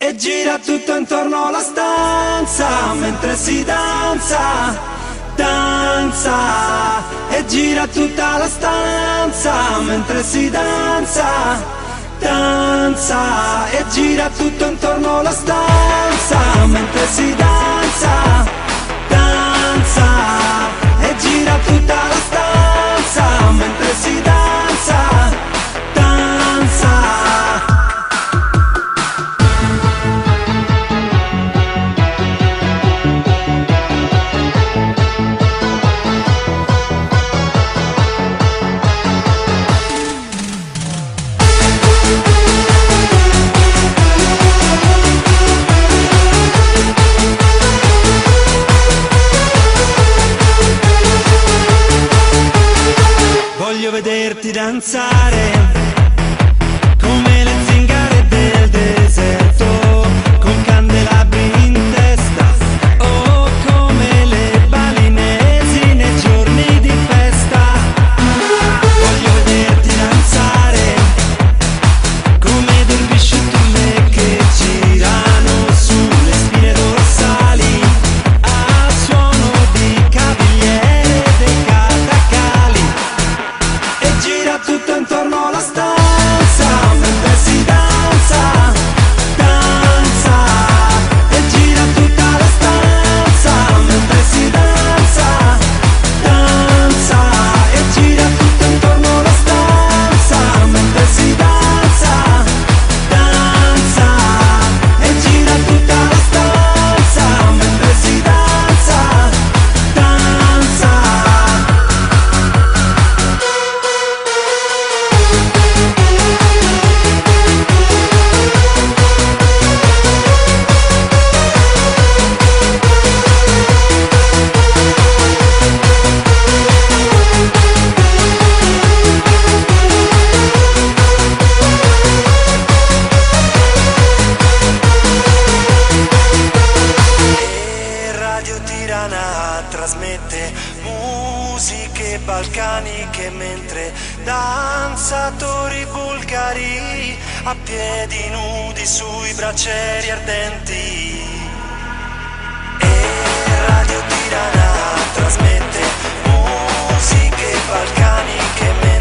E gira tutto intorno alla stanza mentre si danza, danza. E gira tutta la stanza mentre si danza, danza. E gira tutto intorno alla stanza mentre si danza, danza. E gira tutta la stanza mentre si danza, danza. Voglio vederti danzare come le zingare del deserto, con candelabri in testa, o come le balinesi nei giorni di festa. Voglio vederti danzare come dervisciulle che girano sulle spine dorsali al suono di cavigliere dei catacali. E gira tutto intorno alla stanza mentre si danza, danza. E gira tutta la stanza mentre si danza, danza. E gira tutto intorno alla stanza mentre si danza, danza. E gira tutta la stanza mentre si danza, danza. E Radio Tirana trasmette musiche balcaniche mentre danzatori bulgari a piedi nudi sui braccieri ardenti. E Radio Tirana trasmette musiche balcaniche mentre